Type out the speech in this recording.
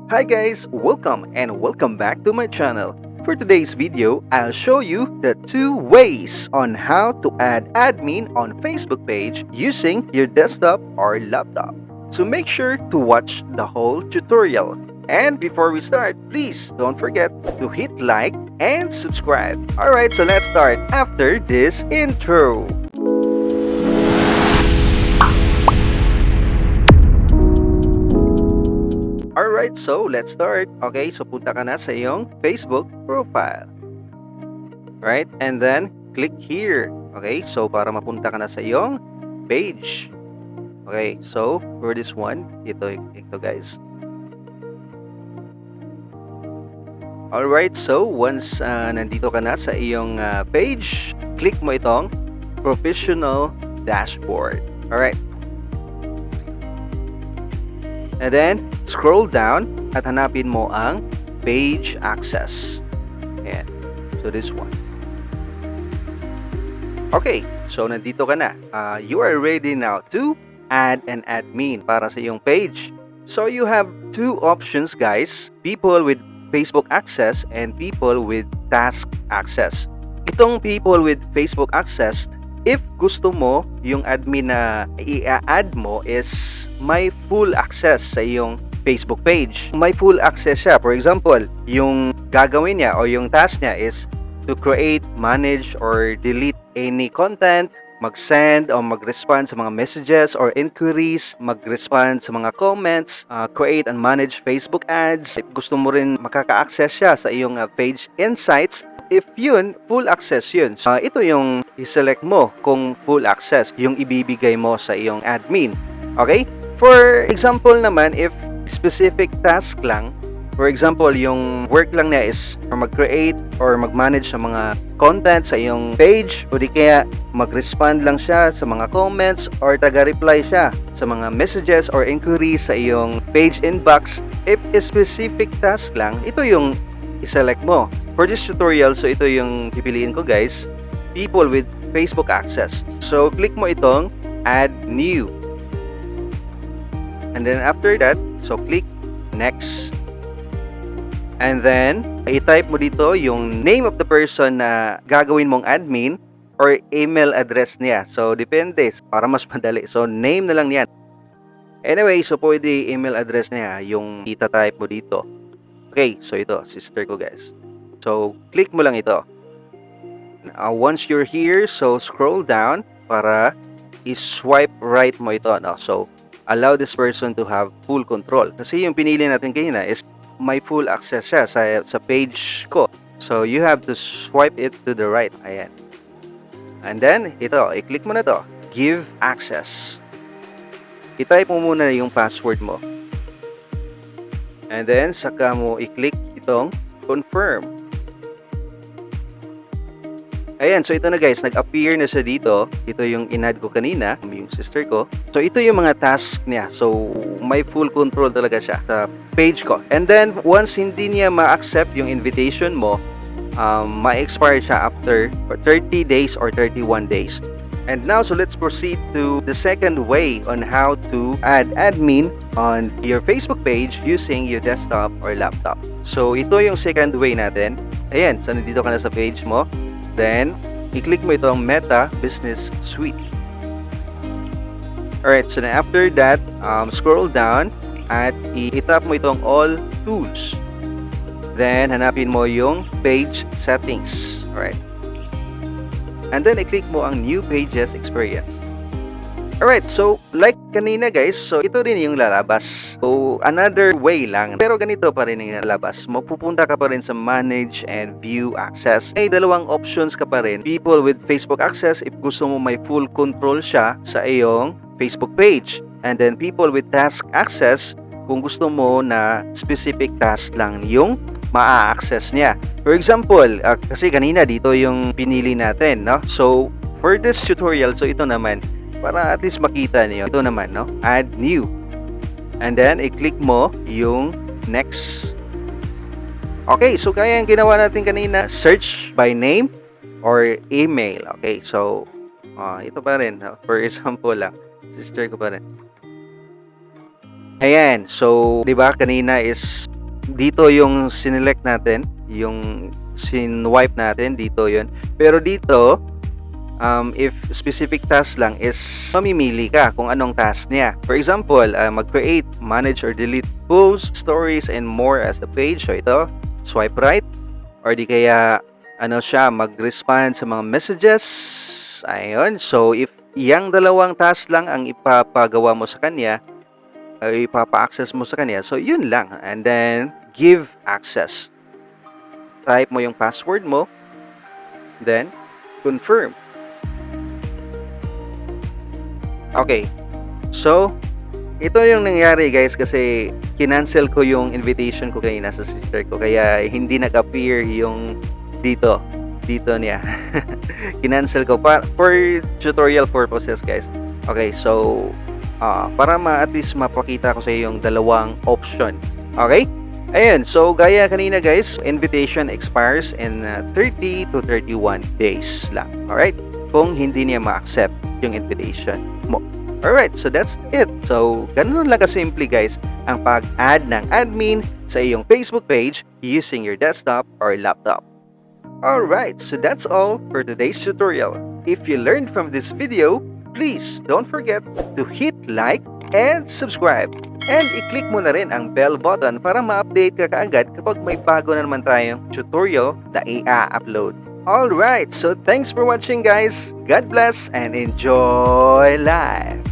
Hi guys, welcome back to my channel. For today's video, I'll show you the 2 ways on how to add admin on Facebook page using your desktop or laptop. So make sure to watch the whole tutorial. And before we start, please don't forget to hit like and subscribe. Alright, so let's start after this intro. Alright, so let's start. Okay, so punta ka na sa iyong Facebook profile. Right, and then click here. Okay, so para mapunta ka na sa iyong page. Okay, so for this one, ito guys. Alright, so once nandito ka na sa iyong page, click mo itong professional dashboard. Alright. And then, scroll down at hanapin mo ang page access. Ayan. So, this one. Okay. So, nandito ka na. You are ready now to add an admin para sa iyong page. So, you have 2 options, guys. People with Facebook access and people with task access. Itong people with Facebook access, if gusto mo, yung admin na i-add mo is may full access sa iyong Facebook page. May full access siya. For example, yung gagawin niya o yung task niya is to create, manage, or delete any content, mag-send o mag-respond sa mga messages or inquiries, mag-respond sa mga comments, create and manage Facebook ads. If gusto mo rin makaka-access siya sa iyong page insights, if yun, full access yun. Ito yung i-select mo kung full access yung ibibigay mo sa iyong admin. Okay? For example naman, if specific task lang, for example, yung work lang niya is mag-create or mag-manage sa mga content sa iyong page, o di kaya mag-respond lang siya sa mga comments or taga-reply siya sa mga messages or inquiries sa iyong page inbox. If specific task lang, ito yung i-select mo. For this tutorial, so ito yung pipiliin ko guys, people with Facebook access. So click mo itong add new. And then after that, so click next. And then i-type mo dito yung name of the person na gagawin mong admin or email address niya. So depende, para mas madali. So name na lang yan. Anyway, so pwede email address niya yung ita-type mo dito. Okay, so ito, sister ko guys. So, click mo lang ito. Once you're here, so scroll down para i-swipe right mo ito. No? So, allow this person to have full control. Kasi yung pinili natin kanina is may full access siya sa page ko. So, you have to swipe it to the right. Ayan. And then, ito, i-click mo na to. Give access. I-type mo muna yung password mo. And then, saka mo i-click itong confirm. Ayan, so ito na guys, nag-appear na siya dito. Ito yung in-add ko kanina, yung sister ko. So ito yung mga task niya. So may full control talaga siya sa page ko. And then, once hindi niya ma-accept yung invitation mo, ma-expire siya after 30 days or 31 days. And now, so let's proceed to the second way on how to add admin on your Facebook page using your desktop or laptop. So, ito yung second way natin. Ayan, so nandito ka na sa page mo. Then, i-click mo itong Meta Business Suite. Alright, so after that, scroll down at i-tap mo itong All Tools. Then, hanapin mo yung Page Settings. Alright. And then, i-click mo ang New Pages Experience. Alright, so like kanina guys, so ito rin yung lalabas. So, another way lang. Pero ganito pa rin yung lalabas. Mapupunta ka pa rin sa Manage and View Access. May dalawang options ka pa rin. People with Facebook access, if gusto mo may full control siya sa iyong Facebook page. And then, people with task access, kung gusto mo na specific task lang yung ma-access niya. For example, kasi kanina dito yung pinili natin, no? So, for this tutorial, so ito naman, para at least makita niyo, ito naman, no? Add new. And then, i-click mo yung next. Okay, so kaya yung ginawa natin kanina, search by name or email. Okay, so, ito pa rin. For example lang, sister ko pa rin. Ayan, so, di ba kanina is dito yung sinelect natin, yung sin-wipe natin, dito yun. Pero dito, if specific task lang is mamimili ka kung anong task niya. For example, mag-create, manage or delete posts, stories, and more as the page. So ito, swipe right. Or di kaya, mag-respond sa mga messages. Ayun. So if yang dalawang task lang ang ipapagawa mo sa kanya, ipapa-access mo sa kanya, so yun lang. And then, give access. Type mo yung password mo. Then, confirm. Okay. So, ito yung nangyari guys kasi kinancel ko yung invitation ko kanina sa sister ko. Kaya hindi nag-appear yung dito niya. Kinancel ko for tutorial purposes guys. Okay, so para at least mapakita ko sa iyo yung dalawang option. Okay? Ayun, so gaya kanina guys, invitation expires in 30 to 31 days lang. Alright? Kung hindi niya ma-accept yung invitation mo. Alright, so that's it. So, ganun lang kasimple guys ang pag-add ng admin sa iyong Facebook page using your desktop or laptop. Alright, so that's all for today's tutorial. If you learned from this video, please don't forget to hit like and subscribe. And i-click mo na rin ang bell button para ma-update ka kaagad kapag may bago na naman tayong tutorial na i-upload. Alright, so thanks for watching guys. God bless and enjoy life!